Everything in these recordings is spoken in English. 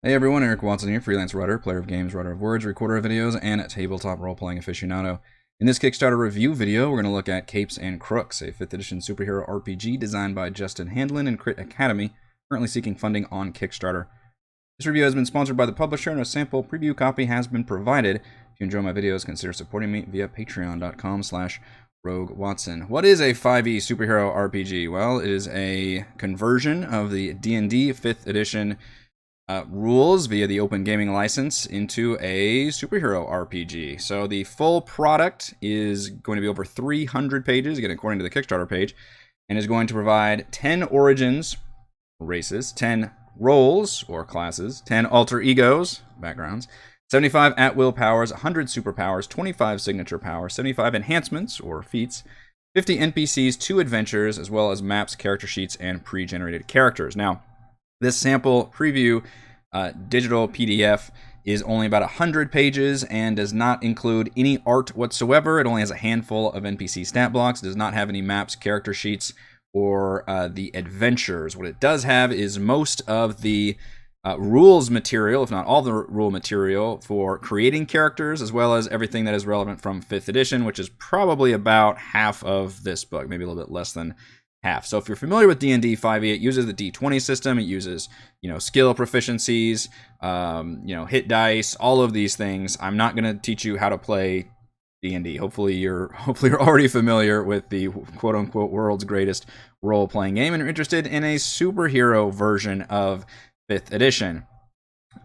Hey everyone, Eric Watson here, freelance writer, player of games, writer of words, recorder of videos, and tabletop role-playing aficionado. In this Kickstarter review video, we're going to look at Capes and Crooks, a 5th edition superhero RPG designed by Justin Handlin and Crit Academy, currently seeking funding on Kickstarter. This review has been sponsored by the publisher, and a sample preview copy has been provided. If you enjoy my videos, consider supporting me via patreon.com/RogueWatson. What is a 5e superhero RPG? Well, it is a conversion of the D&D 5th edition rules via the Open Gaming License into a superhero RPG. So the full product is going to be over 300 pages, again, according to the Kickstarter page, and is going to provide 10 origins, races, 10 roles, or classes, 10 alter egos, backgrounds, 75 at-will powers, 100 superpowers, 25 signature powers, 75 enhancements, or feats, 50 NPCs, 2 adventures, as well as maps, character sheets, and pre-generated characters. Now, this sample preview digital PDF is only about 100 pages and does not include any art whatsoever. It only has a handful of NPC stat blocks. It does not have any maps, character sheets, or the adventures. What it does have is most of the rules material, if not all the rule material, for creating characters, as well as everything that is relevant from 5th edition, which is probably about half of this book, maybe a little bit less than half. So if you're familiar with D&D 5e, it uses the D20 system. It uses, skill proficiencies, hit dice, all of these things. I'm not going to teach you how to play D&D. Hopefully you're already familiar with the quote unquote world's greatest role-playing game and you're interested in a superhero version of 5th edition.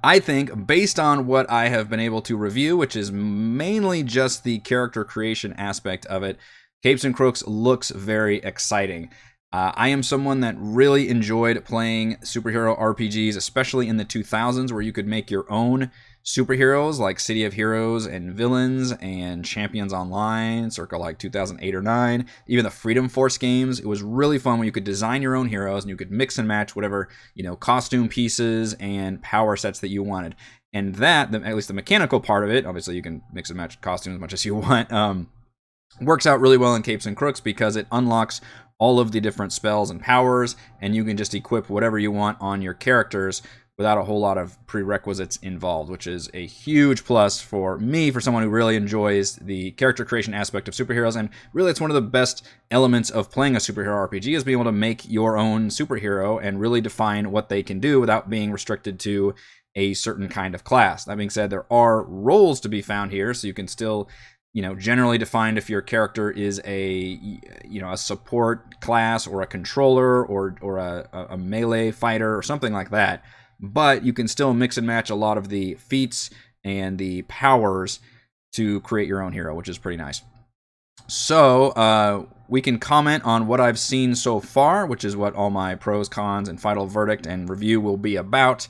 I think, based on what I have been able to review, which is mainly just the character creation aspect of it, Capes and Crooks looks very exciting. I am someone that really enjoyed playing superhero RPGs, especially in the 2000s, where you could make your own superheroes like City of Heroes and Villains and Champions Online, circa like 2008 or 9. Even the Freedom Force games, it was really fun when you could design your own heroes and you could mix and match whatever, costume pieces and power sets that you wanted. And that, at least the mechanical part of it, obviously you can mix and match costumes as much as you want, works out really well in Capes and Crooks because it unlocks all of the different spells and powers, and you can just equip whatever you want on your characters without a whole lot of prerequisites involved, which is a huge plus for me, for someone who really enjoys the character creation aspect of superheroes. And really, it's one of the best elements of playing a superhero RPG is being able to make your own superhero and really define what they can do without being restricted to a certain kind of class. That being said, there are roles to be found here, so you can still generally defined if your character is a support class or a controller or a melee fighter or something like that. But you can still mix and match a lot of the feats and the powers to create your own hero, which is pretty nice. So we can comment on what I've seen so far, which is what all my pros, cons, and final verdict and review will be about,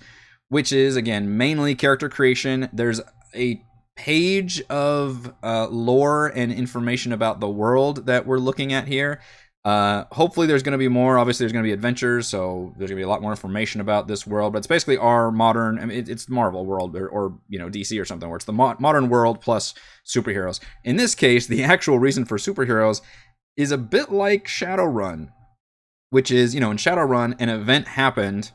which is, again, mainly character creation. There's a page of lore and information about the world that we're looking at here. Hopefully there's going to be more. Obviously there's going to be adventures, so there's going to be a lot more information about this world, but it's basically our modern, it's Marvel world or DC or something, where it's the modern world plus superheroes. In this case, the actual reason for superheroes is a bit like Shadowrun, which is, in Shadowrun, an event happened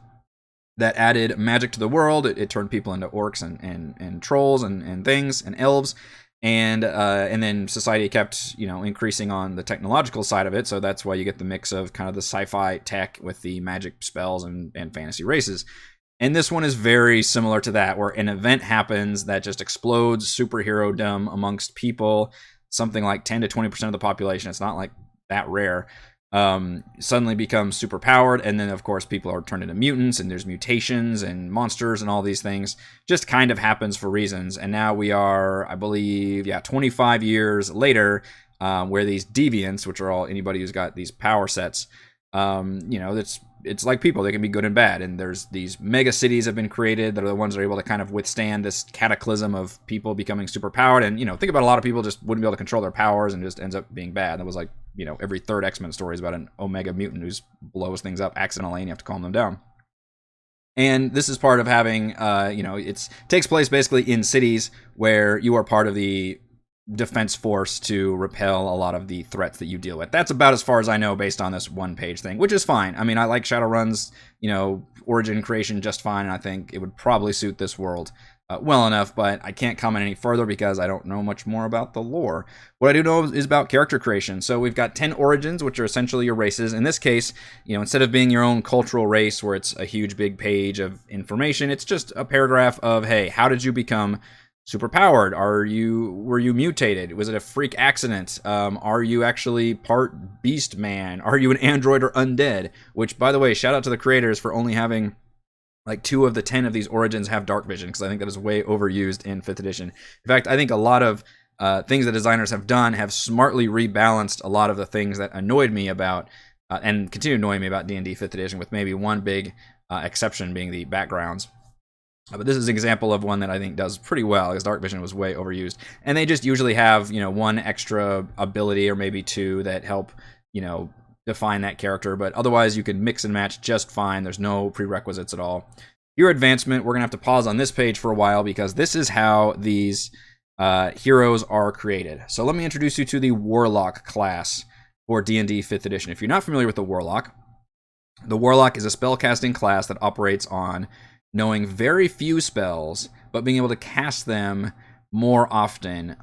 that added magic to the world. It turned people into orcs and trolls and things and elves, and then society kept increasing on the technological side of it. So that's why you get the mix of kind of the sci-fi tech with the magic spells and fantasy races. And this one is very similar to that, where an event happens that just explodes superhero-dom amongst people. Something like 10 to 20% of the population. It's not like that rare. Suddenly becomes super powered, and then of course people are turned into mutants, and there's mutations and monsters and all these things. Just kind of happens for reasons. And now we are, I believe, 25 years later, where these deviants, which are all anybody who's got these power sets, it's like people, they can be good and bad. And there's these mega cities have been created that are the ones that are able to kind of withstand this cataclysm of people becoming super powered. And think about a lot of people just wouldn't be able to control their powers and just ends up being bad. That was like every third X-Men story is about an Omega mutant who blows things up accidentally and you have to calm them down. And this is part of having, it takes place basically in cities where you are part of the defense force to repel a lot of the threats that you deal with. That's about as far as I know based on this one page thing, which is fine. I mean, I like Shadowrun's, origin creation just fine, and I think it would probably suit this world well enough, but I can't comment any further because I don't know much more about the lore. What I do know is about character creation. So we've got 10 origins, which are essentially your races. In this case, instead of being your own cultural race where it's a huge big page of information, it's just a paragraph of, hey, how did you become superpowered? Were you mutated? Was it a freak accident? Are you actually part beast man? Are you an android or undead? Which, by the way, shout out to the creators for only having like 2 of the 10 of these origins have dark vision, because I think that is way overused in 5th edition. In fact, I think a lot of things that designers have done have smartly rebalanced a lot of the things that annoyed me about and continue to annoy me about D&D 5th edition, with maybe one big exception being the backgrounds. But this is an example of one that I think does pretty well, because dark vision was way overused. And they just usually have, one extra ability or maybe 2 that help, define that character, but otherwise you can mix and match just fine. There's no prerequisites at all. Your advancement, we're gonna have to pause on this page for a while because this is how these heroes are created. So let me introduce you to the Warlock class for D&D 5th edition. If you're not familiar with the Warlock is a spellcasting class that operates on knowing very few spells, but being able to cast them more often.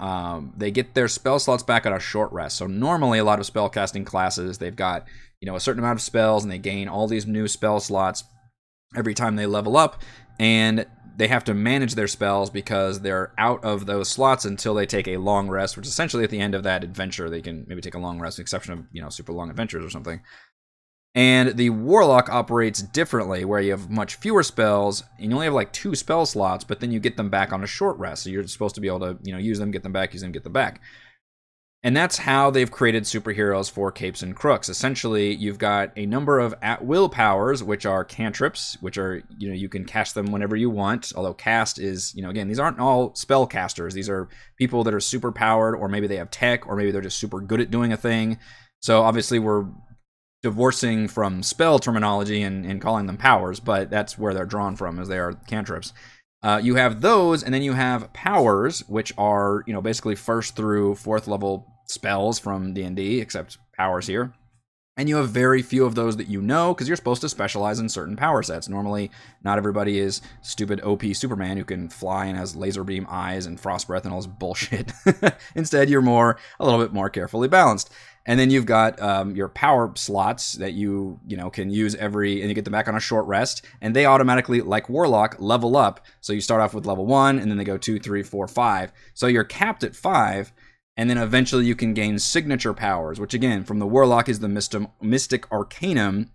They get their spell slots back on a short rest. So normally a lot of spellcasting classes, they've got a certain amount of spells and they gain all these new spell slots every time they level up, and they have to manage their spells because they're out of those slots until they take a long rest, which essentially at the end of that adventure they can maybe take a long rest, with the exception of super long adventures or something. And the Warlock operates differently, where you have much fewer spells, and you only have like 2 spell slots, but then you get them back on a short rest. So you're supposed to be able to, use them, get them back, use them, get them back. And that's how they've created superheroes for Capes and Crooks. Essentially, you've got a number of at-will powers, which are cantrips, which are, you can cast them whenever you want. Although cast is, again, these aren't all spell casters. These are people that are super powered, or maybe they have tech, or maybe they're just super good at doing a thing. So obviously we're divorcing from spell terminology and calling them powers, but that's where they're drawn from, as they are cantrips. You have those, and then you have powers, which are, basically 1st through 4th level spells from D&D, except powers here. And you have very few of those that because you're supposed to specialize in certain power sets. Normally, not everybody is stupid OP Superman who can fly and has laser beam eyes and frost breath and all this bullshit. Instead, you're a little bit more carefully balanced. And then you've got your power slots that you can use and you get them back on a short rest, and they automatically, like Warlock, level up. So you start off with level 1, and then they go 2, 3, 4, 5. So you're capped at 5, and then eventually you can gain signature powers, which again, from the Warlock is the Mystic Arcanum,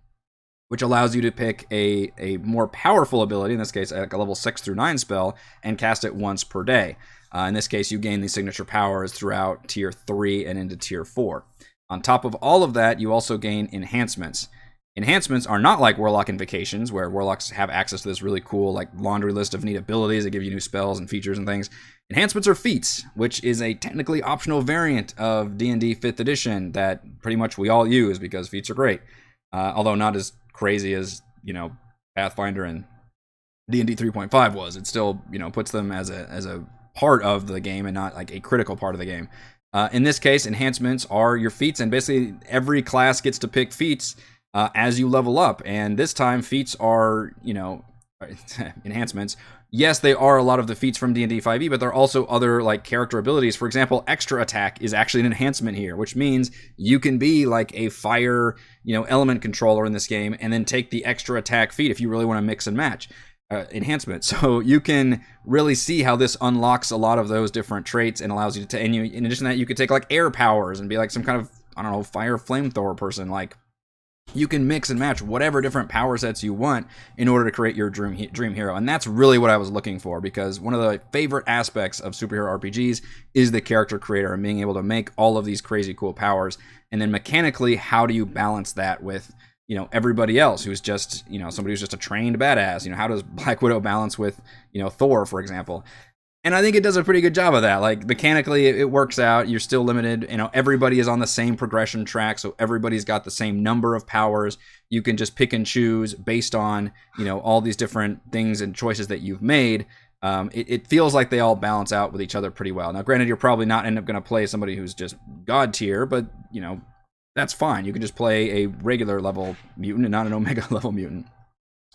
which allows you to pick a more powerful ability, in this case like a level 6 through 9 spell, and cast it once per day. In this case, you gain these signature powers throughout tier 3 and into tier 4. On top of all of that, you also gain enhancements. Enhancements are not like Warlock Invocations, where Warlocks have access to this really cool laundry list of neat abilities that give you new spells and features and things. Enhancements are feats, which is a technically optional variant of D&D 5th edition that pretty much we all use because feats are great. Although not as crazy as, Pathfinder and D&D 3.5 was. It still, puts them as a part of the game and not like a critical part of the game. In this case, enhancements are your feats, and basically every class gets to pick feats as you level up. And this time, feats are, enhancements. Yes, they are a lot of the feats from D&D 5e, but there are also other character abilities. For example, extra attack is actually an enhancement here, which means you can be like a fire, element controller in this game, and then take the extra attack feat if you really want to mix and match. Enhancement. So you can really see how this unlocks a lot of those different traits and allows you to, and in addition to that, you could take air powers and be like some kind of, fire flamethrower person. You can mix and match whatever different power sets you want in order to create your dream hero. And that's really what I was looking for, because one of the favorite aspects of superhero RPGs is the character creator and being able to make all of these crazy cool powers. And then mechanically, how do you balance that with everybody else who's just, somebody who's just a trained badass? How does Black Widow balance with, Thor, for example? And I think it does a pretty good job of that. Mechanically, it works out. You're still limited. Everybody is on the same progression track, so everybody's got the same number of powers. You can just pick and choose based on, all these different things and choices that you've made. It feels like they all balance out with each other pretty well. Now, granted, you're probably not end up going to play somebody who's just god tier, but, that's fine. You can just play a regular level mutant and not an omega level mutant.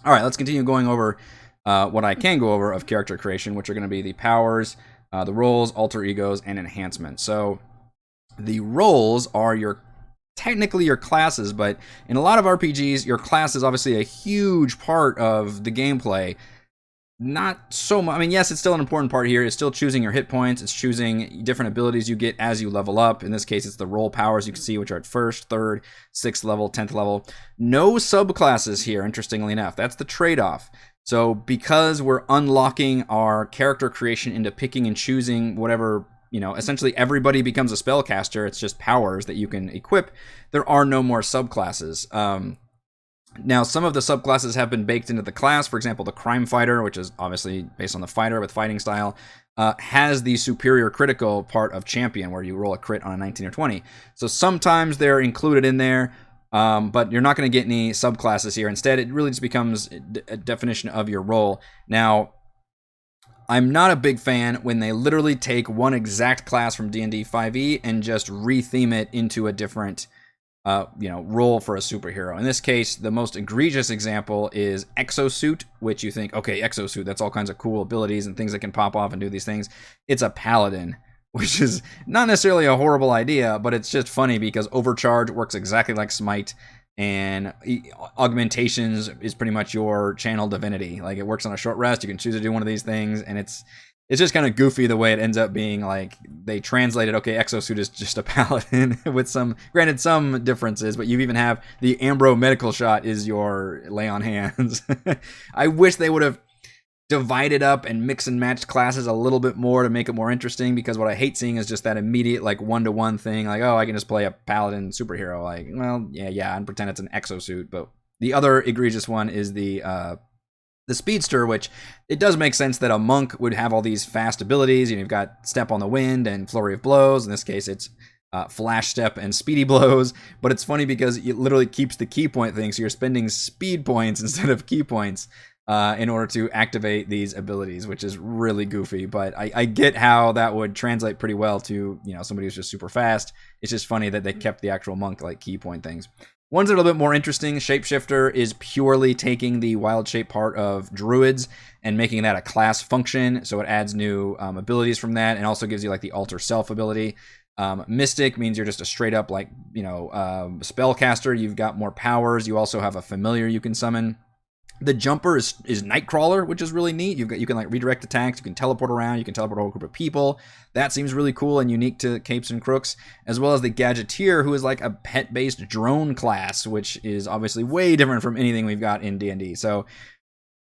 All right, let's continue going over what I can go over of character creation, which are going to be the powers, the roles, alter egos, and enhancements. So the roles are technically your classes, but in a lot of RPGs, your class is obviously a huge part of the gameplay. Not so much. I mean, yes, it's still an important part here. It's still choosing your hit points. It's choosing different abilities you get as you level up. In this case, it's the role powers you can see, which are at 1st, 3rd, 6th level, 10th level. No subclasses here, interestingly enough. That's the trade-off. So because we're unlocking our character creation into picking and choosing whatever, essentially everybody becomes a spellcaster. It's just powers that you can equip. There are no more subclasses. Now, some of the subclasses have been baked into the class. For example, the Crime Fighter, which is obviously based on the fighter with fighting style, has the superior critical part of Champion, where you roll a crit on a 19 or 20. So sometimes they're included in there, but you're not going to get any subclasses here. Instead, it really just becomes a definition of your role. Now, I'm not a big fan when they literally take one exact class from D&D 5e and just retheme it into a different role for a superhero. In this case, the most egregious example is Exosuit, which you think, okay, Exosuit, that's all kinds of cool abilities and things that can pop off and do these things. It's a paladin, which is not necessarily a horrible idea, but it's just funny because Overcharge works exactly like Smite, and Augmentations is pretty much your channel divinity. Like, it works on a short rest. You can choose to do one of these things, and it's just kind of goofy the way it ends up being. Like, they translated, okay, Exosuit is just a paladin with some differences, but you even have the Ambro medical shot is your lay on hands. I wish they would have divided up and mix and match classes a little bit more to make it more interesting, because what I hate seeing is just that immediate, like, one-to-one thing. Like, oh, I can just play a paladin superhero. Like, well, yeah, and pretend it's an Exosuit. But the other egregious one is the Speedster, which it does make sense that a monk would have all these fast abilities. You've got Step on the Wind and Flurry of Blows. In this case, it's Flash Step and Speedy Blows. But it's funny because it literally keeps the key point thing, so you're spending speed points instead of key points in order to activate these abilities, which is really goofy. But I get how that would translate pretty well to somebody who's just super fast. It's just funny that they kept the actual monk like key point things. One's a little bit more interesting. Shapeshifter is purely taking the wild shape part of druids and making that a class function, so it adds new abilities from that, and also gives you like the alter self ability. Mystic means you're just a straight up spellcaster. You've got more powers. You also have a familiar you can summon. The jumper is Nightcrawler, which is really neat. You can like redirect attacks. You can teleport around. You can teleport a whole group of people. That seems really cool and unique to Capes and Crooks, as well as the Gadgeteer, who is like a pet-based drone class, which is obviously way different from anything we've got in D&D. So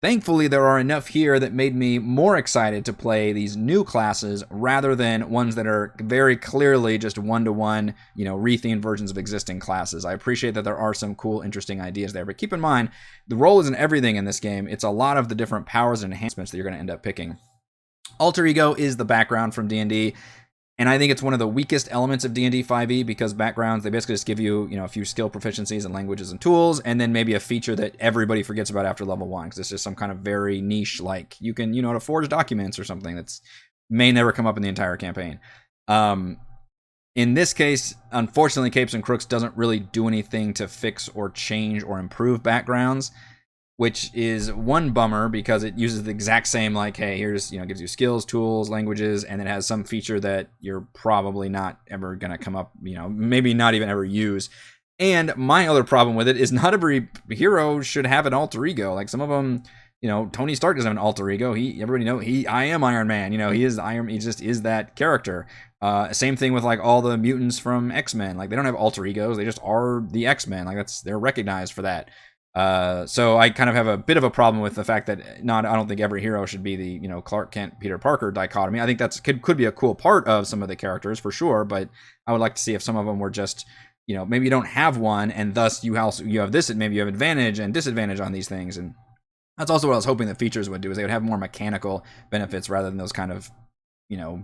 thankfully, there are enough here that made me more excited to play these new classes rather than ones that are very clearly just one-to-one, rethemed versions of existing classes. I appreciate that there are some cool, interesting ideas there, but keep in mind, the role isn't everything in this game. It's a lot of the different powers and enhancements that you're going to end up picking. Alter Ego is the background from D&D. And I think it's one of the weakest elements of D&D 5e, because backgrounds, they basically just give you, a few skill proficiencies and languages and tools, and then maybe a feature that everybody forgets about after level 1, because it's just some kind of very niche, like you can, to forge documents or something that's may never come up in the entire campaign. In this case, unfortunately, Capes and Crooks doesn't really do anything to fix or change or improve backgrounds, which is one bummer, because it uses the exact same, like, hey, here's, gives you skills, tools, languages, and it has some feature that you're probably not ever going to come up, maybe not even ever use. And my other problem with it is not every hero should have an alter ego. Like, some of them, Tony Stark doesn't have an alter ego. Everybody knows I am Iron Man. He is Iron. He just is that character. Same thing with like all the mutants from X-Men. Like, they don't have alter egos. They just are the X-Men. Like, they're recognized for that. So I kind of have a bit of a problem with the fact that I don't think every hero should be the, Clark Kent, Peter Parker dichotomy. I think that's could be a cool part of some of the characters for sure, but I would like to see if some of them were just, maybe you don't have one, and thus you have this, and maybe you have advantage and disadvantage on these things. And that's also what I was hoping the features would do, is they would have more mechanical benefits rather than those kind of,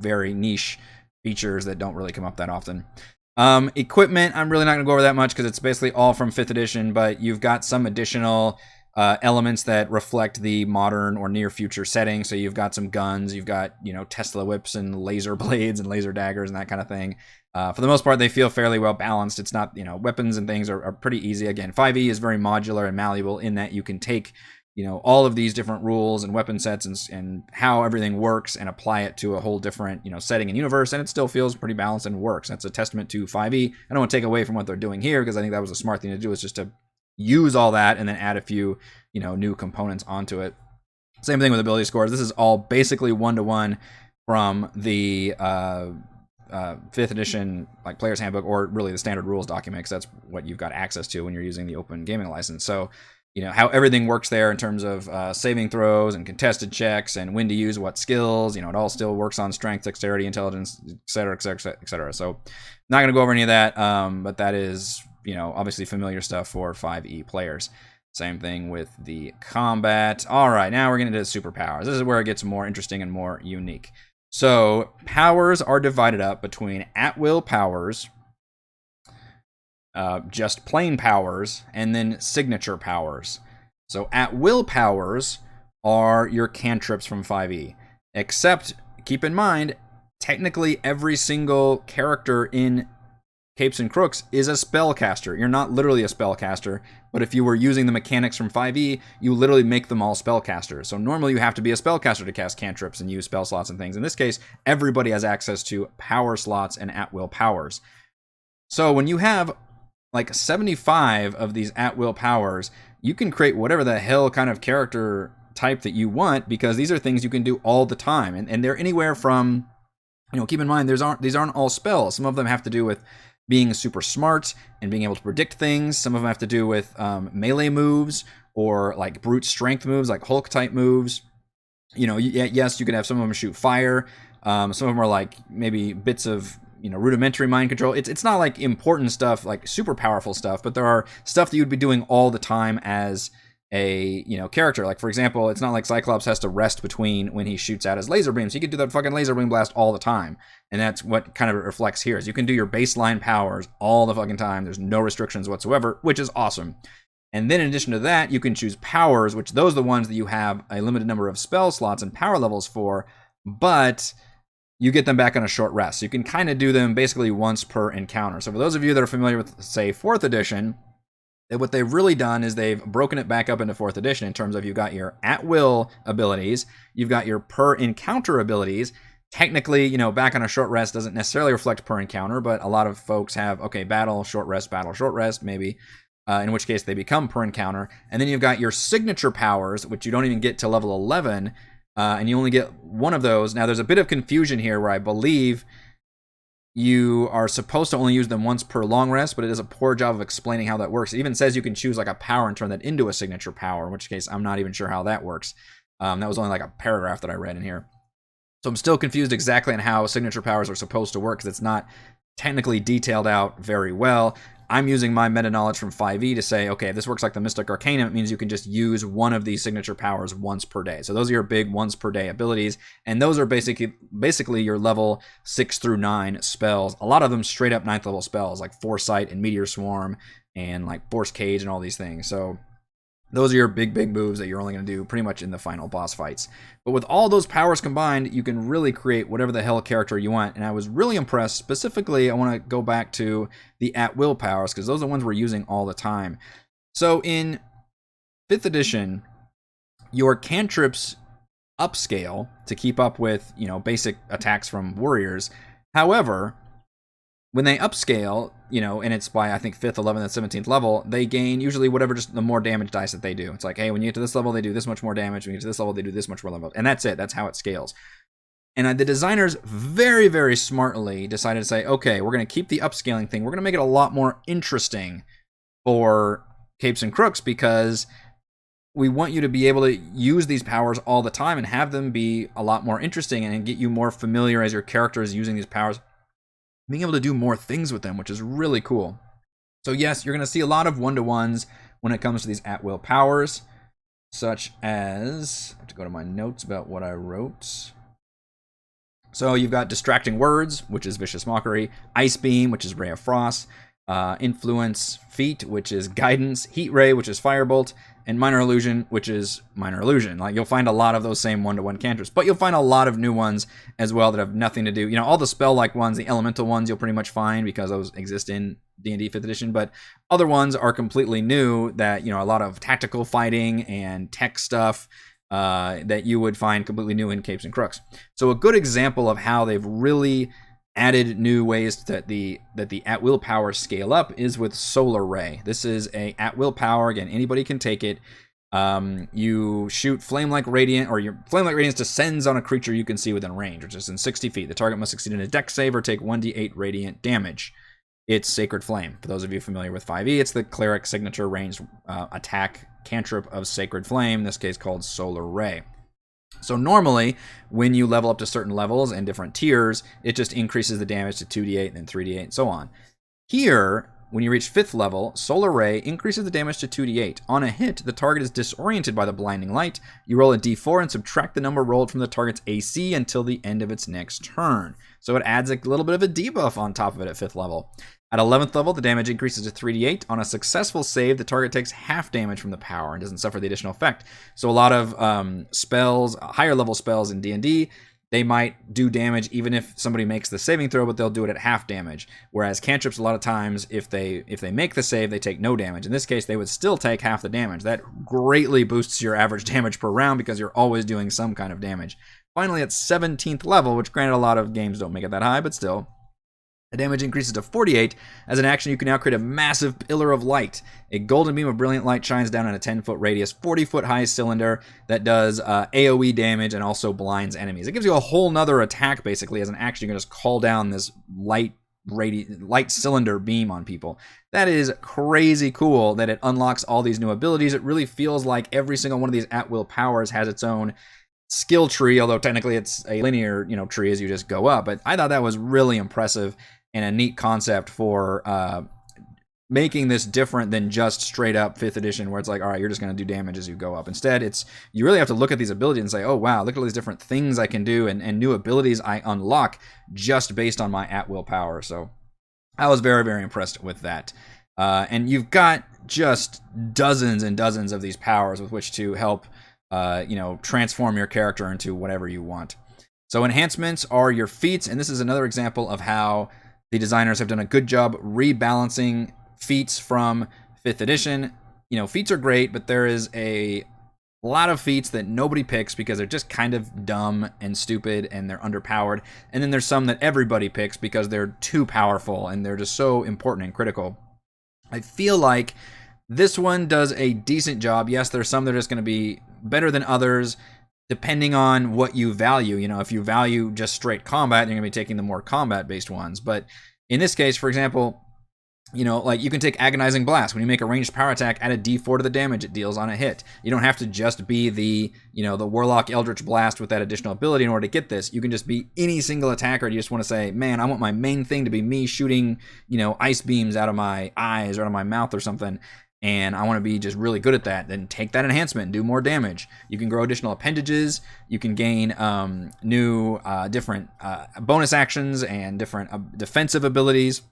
very niche features that don't really come up that often. Equipment, I'm really not going to go over that much because it's basically all from 5th edition, but you've got some additional elements that reflect the modern or near future setting. So you've got some guns, you've got, Tesla whips and laser blades and laser daggers and that kind of thing. For the most part, they feel fairly well balanced. It's not, weapons and things are pretty easy. Again, 5e is very modular and malleable in that you can take all of these different rules and weapon sets and how everything works and apply it to a whole different, setting and universe, and it still feels pretty balanced and works. That's a testament to 5e. I don't want to take away from what they're doing here, because I think that was a smart thing to do, is just to use all that and then add a few, new components onto it. Same thing with ability scores. This is all basically 1-to-1 from the 5th edition player's handbook, or really the standard rules document, because that's what you've got access to when you're using the open gaming license. So how everything works there in terms of saving throws and contested checks and when to use what skills. It all still works on strength, dexterity, intelligence, etc., etc., etc. So not going to go over any of that, but that is, obviously familiar stuff for 5e players. Same thing with the combat. All right, now we're getting into superpowers. This is where it gets more interesting and more unique. So powers are divided up between at-will powers, just plain powers, and then signature powers. So at-will powers are your cantrips from 5e. Except, keep in mind, technically every single character in Capes and Crooks is a spellcaster. You're not literally a spellcaster, but if you were using the mechanics from 5e, you literally make them all spellcasters. So normally you have to be a spellcaster to cast cantrips and use spell slots and things. In this case, everybody has access to power slots and at-will powers. So when you have 75 of these at-will powers, you can create whatever the hell kind of character type that you want, because these are things you can do all the time. And they're anywhere from, keep in mind, these aren't all spells. Some of them have to do with being super smart and being able to predict things. Some of them have to do with melee moves, or brute strength moves, like Hulk type moves. Yes, you can have some of them shoot fire. Some of them are maybe bits of rudimentary mind control. It's not important stuff, super powerful stuff, but there are stuff that you'd be doing all the time as a character. For example, it's not like Cyclops has to rest between when he shoots out his laser beams. He can do that fucking laser beam blast all the time, and that's what kind of reflects here. Is you can do your baseline powers all the fucking time. There's no restrictions whatsoever, which is awesome. And then in addition to that, you can choose powers, which those are the ones that you have a limited number of spell slots and power levels for, but you get them back on a short rest. So you can kind of do them basically once per encounter. So for those of you that are familiar with, say, 4th edition, what they've really done is they've broken it back up into 4th edition in terms of you've got your at-will abilities, you've got your per-encounter abilities. Technically, back on a short rest doesn't necessarily reflect per encounter, but a lot of folks have, battle, short rest, maybe, in which case they become per encounter. And then you've got your signature powers, which you don't even get to level 11, and you only get one of those. Now, there's a bit of confusion here where I believe you are supposed to only use them once per long rest, but it does a poor job of explaining how that works. It even says you can choose a power and turn that into a signature power, in which case I'm not even sure how that works. That was only a paragraph that I read in here. So I'm still confused exactly on how signature powers are supposed to work, because it's not technically detailed out very well. I'm using my meta knowledge from 5e to say, okay, if this works like the Mystic Arcanum, it means you can just use one of these signature powers once per day. So those are your big once per day abilities, and those are basically your level 6 through 9 spells. A lot of them straight up 9th level spells, like Foresight and Meteor Swarm and Force Cage and all these things. So those are your big moves that you're only going to do pretty much in the final boss fights. But with all those powers combined, you can really create whatever the hell character you want. And I was really impressed. Specifically, I want to go back to the at-will powers, because those are the ones we're using all the time. So in 5th edition, your cantrips upscale to keep up with, basic attacks from warriors. However, when they upscale, and it's by, I think, 5th, 11th, and 17th level, they gain usually whatever, just the more damage dice that they do. It's hey, when you get to this level, they do this much more damage. When you get to this level, they do this much more level. And that's it. That's how it scales. And the designers very, very smartly decided to say, okay, we're going to keep the upscaling thing. We're going to make it a lot more interesting for Capes and Crooks, because we want you to be able to use these powers all the time and have them be a lot more interesting and get you more familiar as your character is using these powers, being able to do more things with them, which is really cool. So yes, you're going to see a lot of 1-to-1s when it comes to these at-will powers, such as, I have to go to my notes about what I wrote. So you've got Distracting Words, which is Vicious Mockery, Ice Beam, which is Ray of Frost, Influence Feat, which is Guidance, Heat Ray, which is Firebolt, and Minor Illusion, which is Minor Illusion. You'll find a lot of those same 1-to-1 cantrips, but you'll find a lot of new ones as well that have nothing to do. All the spell-like ones, the elemental ones, you'll pretty much find, because those exist in D&D 5th edition, but other ones are completely new that, a lot of tactical fighting and tech stuff that you would find completely new in Capes and Crooks. So a good example of how they've really added new ways that the at-will powers scale up is with Solar Ray. This is a at-will power. Again, anybody can take it. You shoot flame-like radiant, or your flame-like radiance descends on a creature you can see within range, which is in 60 feet. The target must succeed in a dex save or take 1d8 radiant damage. It's Sacred Flame. For those of you familiar with 5e, it's the cleric signature ranged attack cantrip of Sacred Flame, in this case called Solar Ray. So normally, when you level up to certain levels and different tiers, it just increases the damage to 2d8 and then 3d8 and so on. Here, when you reach 5th level, Solar Ray increases the damage to 2d8. On a hit, the target is disoriented by the blinding light. You roll a d4 and subtract the number rolled from the target's AC until the end of its next turn. So it adds a little bit of a debuff on top of it at 5th level. At 11th level, the damage increases to 3d8. On a successful save, the target takes half damage from the power and doesn't suffer the additional effect. So a lot of spells, higher level spells in D&D, they might do damage even if somebody makes the saving throw, but they'll do it at half damage. Whereas cantrips, a lot of times, if they make the save, they take no damage. In this case, they would still take half the damage. That greatly boosts your average damage per round because you're always doing some kind of damage. Finally, at 17th level, which granted a lot of games don't make it that high, but still, the damage increases to 48. As an action, you can now create a massive pillar of light. A golden beam of brilliant light shines down in a 10-foot radius, 40-foot high cylinder that does AoE damage and also blinds enemies. It gives you a whole nother attack, basically. As an action, you can just call down this light cylinder beam on people. That is crazy cool that it unlocks all these new abilities. It really feels like every single one of these at-will powers has its own skill tree, although technically it's a linear, tree as you just go up. But I thought that was really impressive and a neat concept for making this different than just straight up 5th edition where it's like, all right, you're just going to do damage as you go up. Instead, you really have to look at these abilities and say, oh, wow, look at all these different things I can do and new abilities I unlock just based on my at-will power. So I was very, very impressed with that. And you've got just dozens and dozens of these powers with which to help transform your character into whatever you want. So enhancements are your feats, and this is another example of how the designers have done a good job rebalancing feats from 5th edition. Feats are great, but there is a lot of feats that nobody picks because they're just kind of dumb and stupid and they're underpowered. And then there's some that everybody picks because they're too powerful and they're just so important and critical. I feel like this one does a decent job. Yes, there's some that are just going to be better than others depending on what you value. If you value just straight combat, you're going to be taking the more combat-based ones. But in this case, for example, like you can take Agonizing Blast. When you make a ranged power attack, add a d4 to the damage it deals on a hit. You don't have to just be the Warlock Eldritch Blast with that additional ability in order to get this. You can just be any single attacker. You just want to say, man, I want my main thing to be me shooting, ice beams out of my eyes or out of my mouth or something. And I want to be just really good at that. Then take that enhancement and do more damage. You can grow additional appendages. You can gain new different bonus actions and different defensive abilities.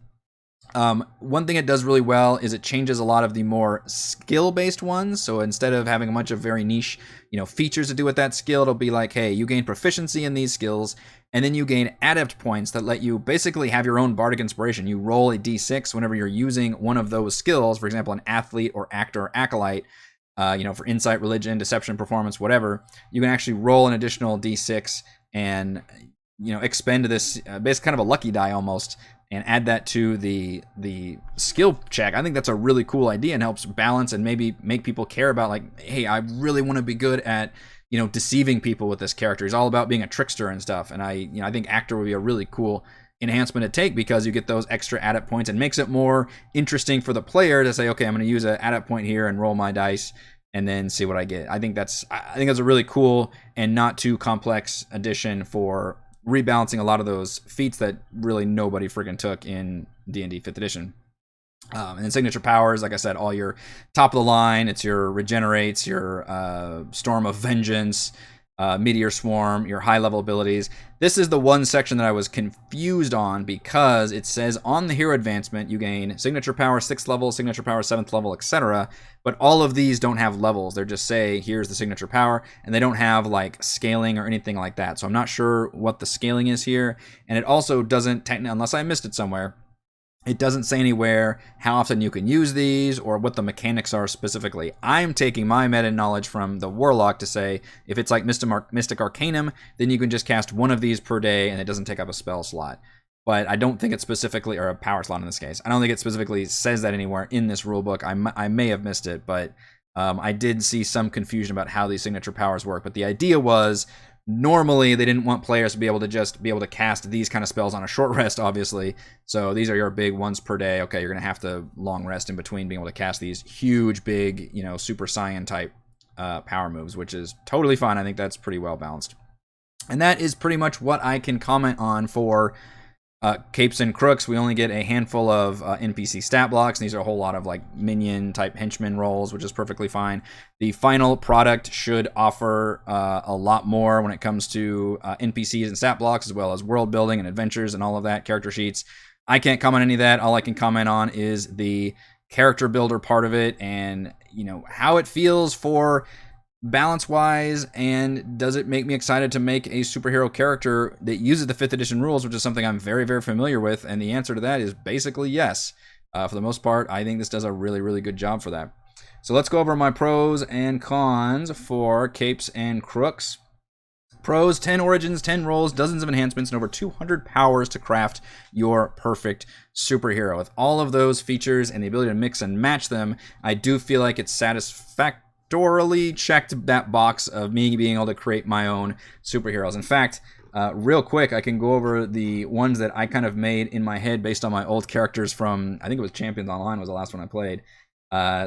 One thing it does really well is it changes a lot of the more skill-based ones. So instead of having a bunch of very niche, features to do with that skill, it'll be like, hey, you gain proficiency in these skills, and then you gain adept points that let you basically have your own bardic inspiration. You roll a d6 whenever you're using one of those skills. For example, an athlete or actor or acolyte, for insight, religion, deception, performance, whatever. You can actually roll an additional d6 and expend this basically kind of a lucky die almost, and add that to the skill check. I think that's a really cool idea and helps balance and maybe make people care about, like, hey, I really want to be good at deceiving people with this character. He's all about being a trickster and stuff. And I think actor would be a really cool enhancement to take because you get those extra adept points and makes it more interesting for the player to say, okay, I'm going to use an adept point here and roll my dice and then see what I get. I think that's a really cool and not too complex addition for rebalancing a lot of those feats that really nobody friggin' took in D&D 5th edition. And then signature powers, like I said, all your top of the line. It's your regenerates, your storm of vengeance, meteor swarm, your high level abilities. This is the one section that I was confused on because it says on the hero advancement you gain signature power 6th level, signature power 7th level, etc. But all of these don't have levels. They're just say here's the signature power, and they don't have like scaling or anything like that. So I'm not sure what the scaling is here, and it also doesn't technically, unless I missed it somewhere, It doesn't say anywhere how often you can use these or what the mechanics are specifically. I'm taking my meta knowledge from the Warlock to say if it's like Mystic Arcanum, then you can just cast one of these per day and it doesn't take up a spell slot. But I don't think it specifically, or a power slot in this case, I don't think it specifically says that anywhere in this rulebook. I may have missed it, but I did see some confusion about how these signature powers work. But the idea was, normally they didn't want players to be able to cast these kind of spells on a short rest, obviously. So these are your big ones per day. Okay, you're gonna have to long rest in between being able to cast these huge, big, Super Saiyan type power moves, which is totally fine. I think that's pretty well balanced. And that is pretty much what I can comment on for Capes and Crooks. We only get a handful of NPC stat blocks, and these are a whole lot of like minion type henchman rolls, which is perfectly fine. The final product should offer a lot more when it comes to NPCs and stat blocks, as well as world building and adventures and all of that, character sheets. I can't comment on any of that. All I can comment on is the character builder part of it, and how it feels for balance-wise, and does it make me excited to make a superhero character that uses the 5th edition rules, which is something I'm very, very familiar with, and the answer to that is basically yes. For the most part, I think this does a really, really good job for that. So let's go over my pros and cons for Capes and Crooks. Pros: 10 origins, 10 roles, dozens of enhancements, and over 200 powers to craft your perfect superhero. With all of those features and the ability to mix and match them, I do feel like it's satisfactory. Thoroughly checked that box of me being able to create my own superheroes. In fact, real quick, I can go over the ones that I kind of made in my head based on my old characters from, I think it was Champions Online was the last one I played.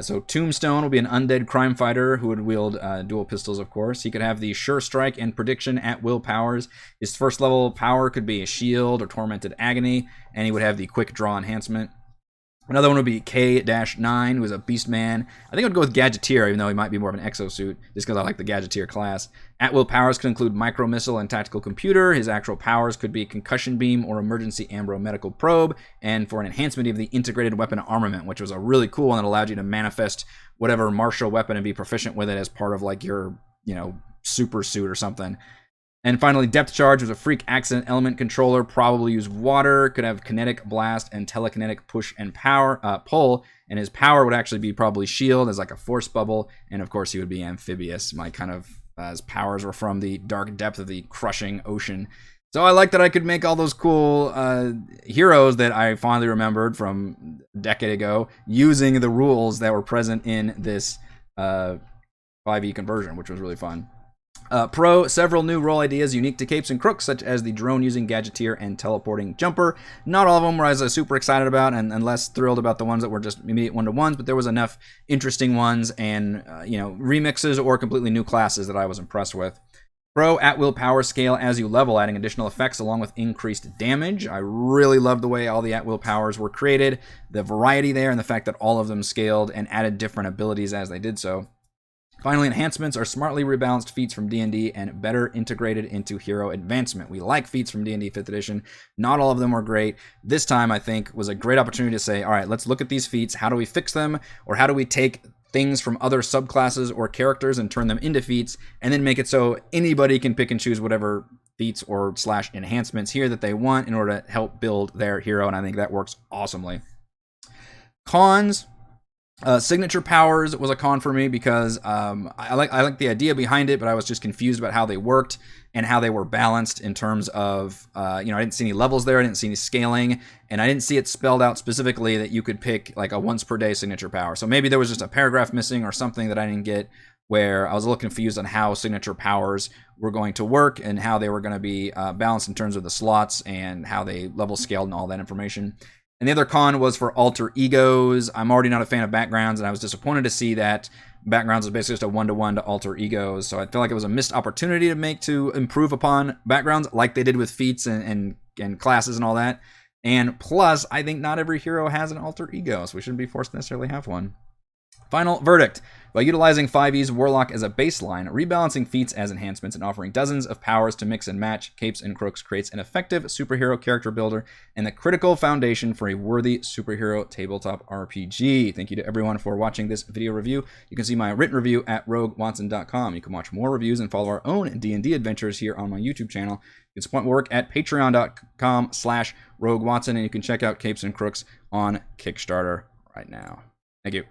So Tombstone will be an undead crime fighter who would wield dual pistols, of course. He could have the Sure Strike and Prediction at will powers. His first level power could be a Shield or Tormented Agony, and he would have the Quick Draw enhancement. Another one would be K-9, who is a beast man. I think I would go with Gadgeteer, even though he might be more of an exosuit, just because I like the Gadgeteer class. At-will powers could include Micro Missile and Tactical Computer. His actual powers could be Concussion Beam or Emergency Ambro Medical Probe. And for an enhancement of the Integrated Weapon Armament, which was a really cool one that allowed you to manifest whatever martial weapon and be proficient with it as part of like your, super suit or something. And finally, Depth Charge was a freak accident element controller, probably use water, could have kinetic blast and telekinetic push and pull, and his power would actually be probably shield as like a force bubble, and of course he would be amphibious. My kind of his powers were from the dark depth of the crushing ocean. So I like that I could make all those cool heroes that I fondly remembered from a decade ago using the rules that were present in this 5e conversion, which was really fun. Pro: several new role ideas unique to Capes and Crooks, such as the drone-using Gadgeteer and teleporting jumper. Not all of them were I was super excited about and less thrilled about the ones that were just immediate one-to-ones, but there was enough interesting ones and, remixes or completely new classes that I was impressed with. Pro: at-will power scale as you level, adding additional effects along with increased damage. I really love the way all the at-will powers were created, the variety there, and the fact that all of them scaled and added different abilities as they did so. Finally, enhancements are smartly rebalanced feats from D&D and better integrated into hero advancement. We like feats from D&D 5th edition. Not all of them were great. This time, I think, was a great opportunity to say, all right, let's look at these feats. How do we fix them? Or how do we take things from other subclasses or characters and turn them into feats, and then make it so anybody can pick and choose whatever feats or / enhancements here that they want in order to help build their hero, and I think that works awesomely. Cons: signature powers was a con for me because I like the idea behind it, but I was just confused about how they worked and how they were balanced in terms of, I didn't see any levels there, I didn't see any scaling, and I didn't see it spelled out specifically that you could pick like a once per day signature power. So maybe there was just a paragraph missing or something that I didn't get, where I was a little confused on how signature powers were going to work and how they were going to be balanced in terms of the slots and how they level scaled and all that information. And the other con was for alter egos. I'm already not a fan of backgrounds, and I was disappointed to see that backgrounds is basically just a one-to-one to alter egos. So I feel like it was a missed opportunity to improve upon backgrounds like they did with feats and classes and all that. And plus, I think not every hero has an alter ego, so we shouldn't be forced to necessarily have one. Final verdict. By utilizing 5e's Warlock as a baseline, rebalancing feats as enhancements, and offering dozens of powers to mix and match, Capes and Crooks creates an effective superhero character builder and the critical foundation for a worthy superhero tabletop RPG. Thank you to everyone for watching this video review. You can see my written review at roguewatson.com. You can watch more reviews and follow our own D&D adventures here on my YouTube channel. You can support my work at patreon.com/roguewatson, and you can check out Capes and Crooks on Kickstarter right now. Thank you.